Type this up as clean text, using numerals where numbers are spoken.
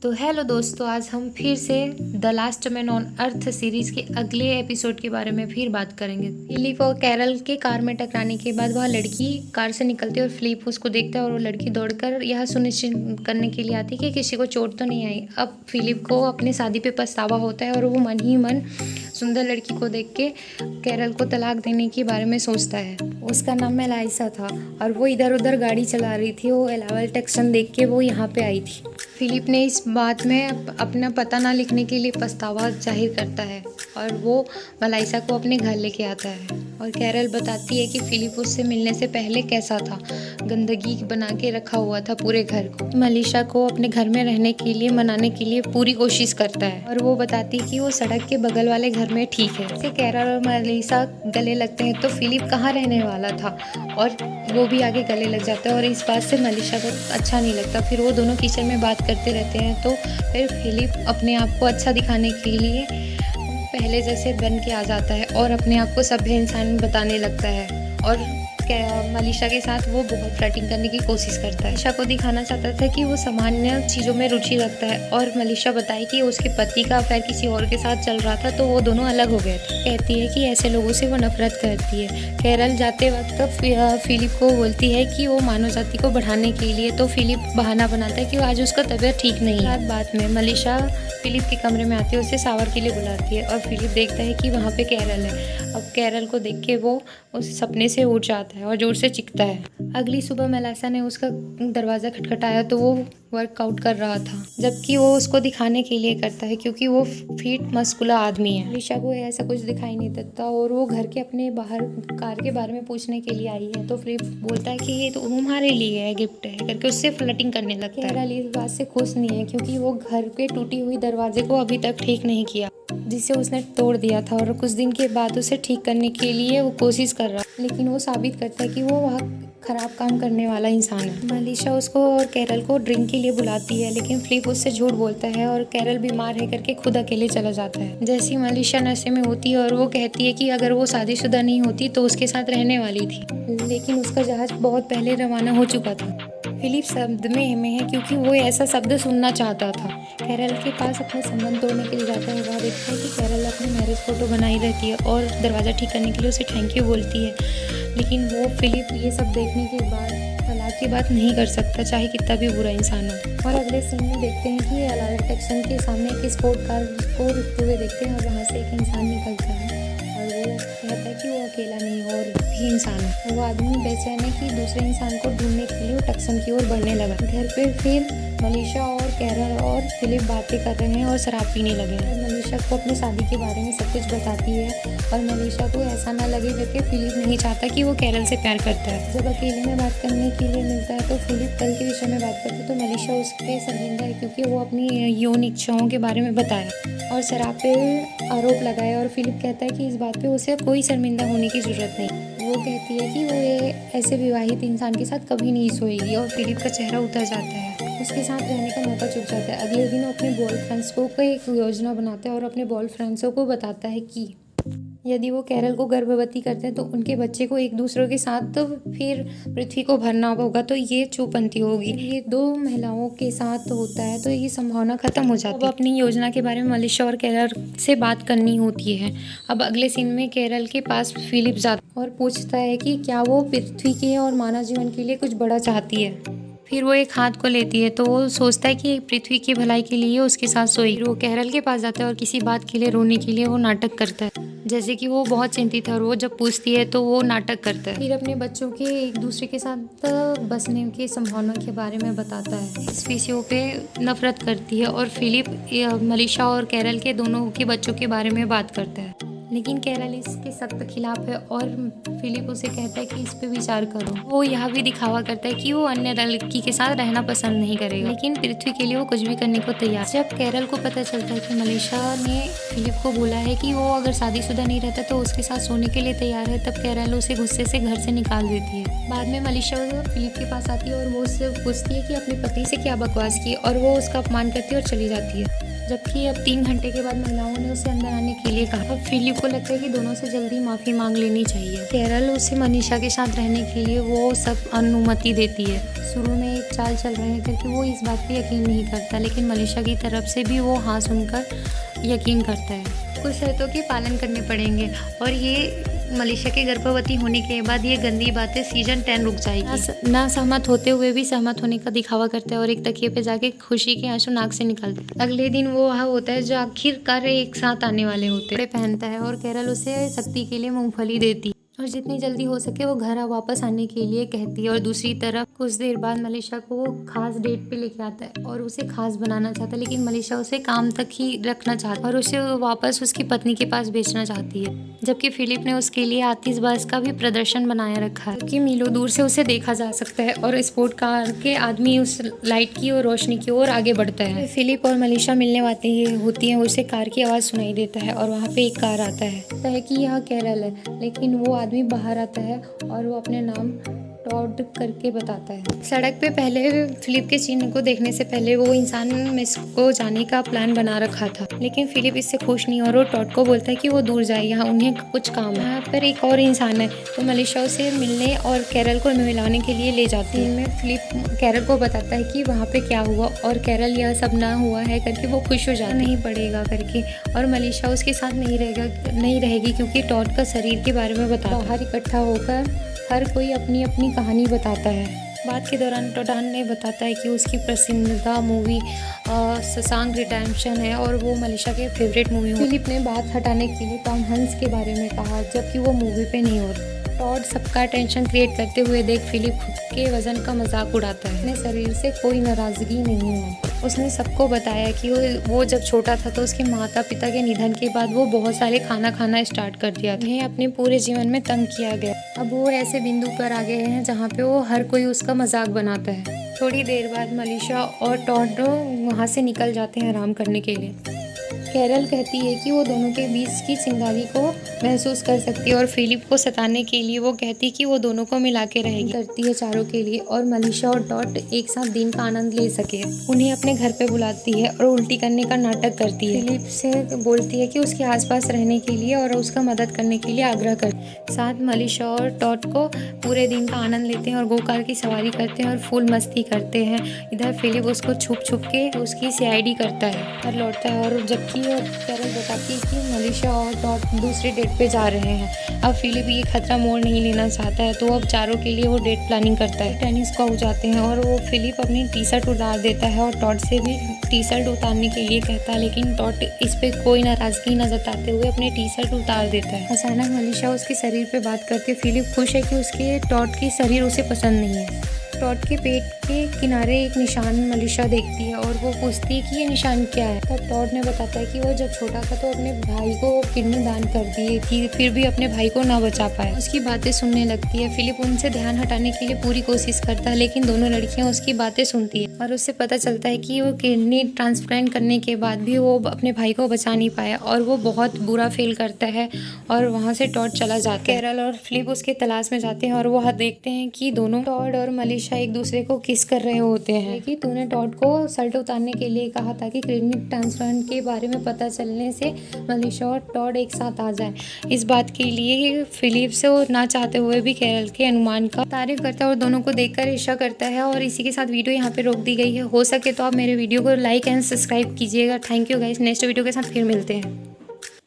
तो हेलो दोस्तों, आज हम फिर से the last man on earth series के अगले एपिसोड के बारे में फिर बात करेंगे। फिलिप और कैरल के कार में टकराने के बाद वह लड़की कार से निकलती है और फिलिप उसको देखता है और वो लड़की दौड़कर यह सुनिश्चित करने के लिए आती है कि किसी को चोट तो नहीं आई। अब फिलिप को अपनी शादी पे पछतावा होता है और वो मन ही मन सुंदर लड़की को देख के कैरल को तलाक देने के बारे में सोचता है। उसका नाम मेलाइसा था और वो इधर उधर गाड़ी चला रही थी। वो एलावल टेक्सन देख के वो यहाँ पे आई थी। फिलिप ने इस बात में अपना पता ना लिखने के लिए पछतावा जाहिर करता है और वो मेलाइसा को अपने घर लेके आता है। और कैरल बताती है कि फिलिप उससे मिलने से पहले कैसा था, गंदगी बना के रखा हुआ था पूरे घर को। मेलाइसा को अपने घर में रहने के लिए मनाने के लिए पूरी कोशिश करता है और वो बताती है कि वो सड़क के बगल वाले घर में ठीक है। जैसे कैरल और मेलाइसा गले लगते हैं तो फिलिप कहाँ रहने वाला था और वो भी आगे गले लग जाता है और इस बात से मेलाइसा को अच्छा नहीं लगता। फिर वो दोनों किचन में बात करते रहते हैं। तो फिर फिलिप अपने आप को अच्छा दिखाने के लिए पहले जैसे बन के आ जाता है और अपने आप को सभ्य इंसान बताने लगता है और मेलाइसा के साथ वो बहुत फ्लर्टिंग करने की कोशिश करता है। मेलाइसा को दिखाना चाहता था कि वो सामान्य चीज़ों में रुचि रखता है और मेलाइसा बताई कि उसके पति का अफेयर किसी और के साथ चल रहा था तो वो दोनों अलग हो गए थे। कहती है कि ऐसे लोगों से वो नफरत करती है। कैरल जाते वक्त फिलिप को बोलती है कि वो मानव जाति को बढ़ाने के लिए, तो फिलिप बहाना बनाता है कि वो आज उसका तबीयत ठीक नहीं है। बाद में मेलाइसा फिलिप के कमरे में आती है, उसे शावर के लिए बुलाती है और फिलिप देखता है कि वहाँ पे कैरल है। अब कैरल को देख के वो उस सपने से उठ जाता है और जोर से चीखता है। अगली सुबह मेलाइसा ने उसका दरवाज़ा खटखटाया तो वो वर्कआउट कर रहा था, जबकि वो उसको दिखाने के लिए करता है क्योंकि वो फिट मस्कुला आदमी है। मेलाइसा को ऐसा कुछ दिखाई नहीं देता और वो घर के अपने बाहर कार के बारे में पूछने के लिए आई है। तो फिलिप बोलता है कि ये तो तुम्हारे लिए है, गिफ्ट है करके उससे फ्लर्टिंग करने लगता है। कैरल इस बात से खुश नहीं है क्योंकि वो घर के टूटी हुई दरवाजे को अभी तक ठीक नहीं किया जिसे उसने तोड़ दिया था और कुछ दिन के बाद उसे ठीक करने के लिए वो कोशिश कर रहा है, लेकिन वो साबित करता है कि वो वह खराब काम करने वाला इंसान है। मेलाइसा उसको और कैरल को ड्रिंक के लिए बुलाती है, लेकिन फिलिप उससे झूठ बोलता है और कैरल बीमार है करके खुद अकेले चला जाता है। जैसे ही मेलाइसा नशे में होती है और वो कहती है कि अगर वो शादीशुदा नहीं होती तो उसके साथ रहने वाली थी, लेकिन उसका जहाज बहुत पहले रवाना हो चुका था। फिलिप शब्द में है क्योंकि वो ऐसा शब्द सुनना चाहता था। कैरल के पास अपने संबंध तोड़ने के लिए जाता है। वह देखता है कि कैरल अपनी मैरिज फोटो बनाई रहती है और दरवाज़ा ठीक करने के लिए उसे थैंक यू बोलती है, लेकिन वो फिलिप ये सब देखने के बाद तलाक की बात नहीं कर सकता, चाहे कितना भी बुरा इंसान हो। और अगले सीन में देखते हैं कि एलावल टेक्सन के सामने एक स्पोर्ट कार को रुकते हुए देखते हैं और वहाँ से एक इंसान निकलता है और वो कहता है कि वो अकेला नहीं और भी इंसान है। वो आदमी बेचैन है कि दूसरे इंसान को ढूंढने के लिए वो टक्सन की ओर बढ़ने लगा। घर पे फिर मेलाइसा और कैरल और फिलिप बातें कर रहे हैं और शराब पीने लगे हैं। मेलाइसा को अपनी शादी के बारे में सब कुछ बताती है और मेलाइसा को ऐसा ना लगे जबकि फिलिप नहीं चाहता कि वो कैरल से प्यार करता है। जब अकेले में बात करने के लिए मिलता है तो फिलिप कल के विषय में बात करता है तो मेलाइसा उस पर शर्मिंदा है क्योंकि वो अपनी यौन इच्छाओं के बारे में बताया और शराब पे आरोप लगाया और फिलिप कहता है कि इस बात पे उसे कोई शर्मिंदा होने की ज़रूरत नहीं। वो कहती है कि वो ऐसे विवाहित इंसान के साथ कभी नहीं सोएगी और फिलिप का चेहरा उतर जाता है। उसके साथ रहने का मौका चुक जाता है। अगले दिन अपने बॉयफ्रेंड्स को एक योजना बनाता है और अपने बॉयफ्रेंड्सों को बताता है कि यदि वो कैरल को गर्भवती करते हैं तो उनके बच्चे को एक दूसरे के साथ तो फिर पृथ्वी को भरना होगा, तो ये चौपंथी होगी। ये दो महिलाओं के साथ होता है तो ये संभावना खत्म हो जाती है। अब अपनी योजना के बारे में मेलाइसा और कैरल से बात करनी होती है। अब अगले सीन में कैरल के पास फिलिप जाता और पूछता है कि क्या वो पृथ्वी के और मानव जीवन के लिए कुछ बड़ा चाहती है। फिर वो एक हाथ को लेती है तो वो सोचता है कि पृथ्वी की भलाई के लिए उसके साथ सोएगी। वो कैरल के पास जाता है और किसी बात के लिए रोने के लिए वो नाटक करता है, जैसे कि वो बहुत चिंतित है और वो जब पूछती है तो वो नाटक करता है। फिर अपने बच्चों के एक दूसरे के साथ बसने की संभावना के बारे में बताता है। इस विषयों पे नफरत करती है और फिलिप मेलाइसा और कैरल के दोनों के बच्चों के बारे में बात करता है, लेकिन कैरल इसके सख्त खिलाफ है और फिलिप उसे कहता है कि इस पे विचार करो। वो यह भी दिखावा करता है कि वो अन्य लड़की के साथ रहना पसंद नहीं करेगा, लेकिन पृथ्वी के लिए वो कुछ भी करने को तैयार। जब कैरल को पता चलता है कि मेलाइसा ने फिलिप को बोला है कि वो अगर शादीशुदा नहीं रहता तो उसके साथ सोने के लिए तैयार है, तब कैरल उसे गुस्से से घर से निकाल देती है। बाद में मेलाइसा फिलिप के पास आती है और वो उससे पूछती है कि अपने पति से क्या बकवास की और वो उसका अपमान करती है और चली जाती है। जबकि अब 3 घंटे के बाद महिलाओं ने उसे अंदर आने के लिए कहा। अब फिलिप को लगता है कि दोनों से जल्दी माफ़ी मांग लेनी चाहिए। कैरल उसे मनीषा के साथ रहने के लिए वो सब अनुमति देती है। शुरू में एक चाल चल रहे हैं क्योंकि वो इस बात पे यकीन नहीं करता, लेकिन मनीषा की तरफ से भी वो हाँ सुनकर यकीन करता है। कुछ शर्तों के पालन करने पड़ेंगे और ये मनीषा के गर्भवती होने के बाद ये गंदी बातें सीजन 10 रुक जाएगी। ना सहमत होते हुए भी सहमत होने का दिखावा करता है और एक तकिए पे जाके खुशी के आंसू नाक से निकालते हैं। अगले दिन वो वहाँ होता है जो आखिरकार एक साथ आने वाले होते हैं। पहनता है और कैरल उसे शक्ति के लिए मूंगफली देती है और जितनी जल्दी हो सके वो घर वापस आने के लिए कहती है। और दूसरी तरफ कुछ देर बाद मनीषा को खास डेट पे लेके आता है और उसे खास बनाना चाहता है, लेकिन मनीषा उसे काम तक ही रखना चाहती है और उसे वापस उसकी पत्नी के पास बेचना चाहती है। जबकि फिलिप ने उसके लिए आतिशबाज का भी प्रदर्शन बनाया रखा है क्योंकि मीलों दूर से उसे देखा जा सकता है और स्पोर्ट कार के आदमी उस लाइट की और रोशनी की ओर आगे बढ़ता है। फिलिप और मनीषा मिलने होती है, उसे कार की आवाज़ सुनाई देता है और वहाँ पे एक कार आता है कि यह कैरल है, लेकिन वो आदमी बाहर आता है और वो अपने नाम टॉड करके बताता है। सड़क पे पहले फिलिप के चिन्ह को देखने से पहले वो इंसान मेक्सिको जाने का प्लान बना रखा था, लेकिन फिलिप इससे खुश नहीं और वो टॉड को बोलता है कि वो दूर जाए, यहाँ उन्हें कुछ काम है। यहाँ पर एक और इंसान है तो मनीषा उसे मिलने और कैरल को मिलाने के लिए ले जाती है। में फिलिप कैरल को बताता है कि वहाँ पे क्या हुआ और कैरल यह सब ना हुआ है करके वो खुश हो जाता नहीं पड़ेगा करके, और मनीषा उसके साथ नहीं रहेगी क्योंकि टॉड का शरीर के बारे में बाहर इकट्ठा होकर हर कोई अपनी अपनी कहानी बताता है। बात के दौरान टोडान ने बताता है कि उसकी पसंदीदा मूवी शशांक रिडेम्पशन है और वो मनीषा के फेवरेट मूवी है। फिलिप ने बात हटाने के लिए टॉम हैंक्स के बारे में कहा जबकि वो मूवी पे नहीं होता। टॉड सबका टेंशन क्रिएट करते हुए देख फिलिप खुद के वजन का मजाक उड़ाता है। अपने शरीर से कोई नाराजगी नहीं है। उसने सबको बताया कि वो जब छोटा था तो उसके माता पिता के निधन के बाद वो बहुत सारे खाना स्टार्ट कर दिया था। उन्हें अपने पूरे जीवन में तंग किया गया। अब वो ऐसे बिंदु पर आ गए हैं जहाँ पे वो हर कोई उसका मजाक बनाता है। थोड़ी देर बाद मनीषा और टॉड वहाँ से निकल जाते हैं आराम करने के लिए। कैरल कहती है कि वो दोनों के बीच की चिंगारी को महसूस कर सकती है और फिलिप को सताने के लिए वो कहती कि वो दोनों को मिला के रहेगी करती है चारों के लिए, और मनीषा और टॉड एक साथ दिन का आनंद ले सके। उन्हें अपने घर पे बुलाती है और उल्टी करने का नाटक करती है। फिलिप से बोलती है कि उसके आसपास रहने के लिए और उसका मदद करने के लिए आग्रह कर। साथ मनीषा और टॉड को पूरे दिन का आनंद लेते हैं और गो कार की सवारी करते हैं और फुल मस्ती करते हैं। इधर फिलिप उसको छुप के उसकी CID करता है और लौटता है, और जबकि कैरल बताती है कि मनीषा और टॉड दूसरे डेट पे जा रहे हैं। अब फिलिप ये खतरा मोड़ नहीं लेना चाहता है तो अब चारों के लिए वो डेट प्लानिंग करता है। टेनिस को जाते हैं और वो फिलिप अपनी टी-शर्ट उतार देता है और टॉड से भी टी-शर्ट उतारने के लिए कहता है, लेकिन टॉड इस पे कोई नाराजगी न जताते हुए अपने टी-शर्ट उतार देता है। अचानक मनीषा उसके शरीर पे बात करके फिलिप खुश है कि उसके टॉड की शरीर उसे पसंद नहीं है। टॉड के पेट के किनारे एक निशान मनीषा देखती है और वो पूछती है कि ये निशान क्या है। तब टॉड ने बताता है कि वो जब छोटा था तो अपने भाई को किडनी दान कर दी थी, फिर भी अपने भाई को ना बचा पाया। उसकी बातें सुनने लगती है। फिलिप उनसे ध्यान हटाने के लिए पूरी कोशिश करता है, लेकिन दोनों लड़कियां उसकी बातें सुनती है और उससे पता चलता है कि वो किडनी ट्रांसप्लांट करने के बाद भी वो अपने भाई को बचा नहीं पाया और वो बहुत बुरा फील करता है और वहाँ से टॉड चला जाता है। कैरल और फिलिप उसके तलाश में जाते हैं और वो देखते हैं कि दोनों टॉड और मनीषा एक दूसरे को किस कर रहे होते हैं कि तूने टॉड को शर्ट उतारने के लिए कहा ताकि किडनी ट्रांसप्लांट के बारे में पता चलने से मनीषा और टॉड एक साथ आ जाए। इस बात के लिए फिलिप से वो ना चाहते हुए भी कैरल के अनुमान का तारीफ करता है और दोनों को देखकर ईर्ष्या करता है। और इसी के साथ वीडियो यहाँ पे रोक दी गई है। हो सके तो आप मेरे वीडियो को लाइक एंड सब्सक्राइब कीजिएगा। Thank you guys. Next video के साथ फिर मिलते हैं।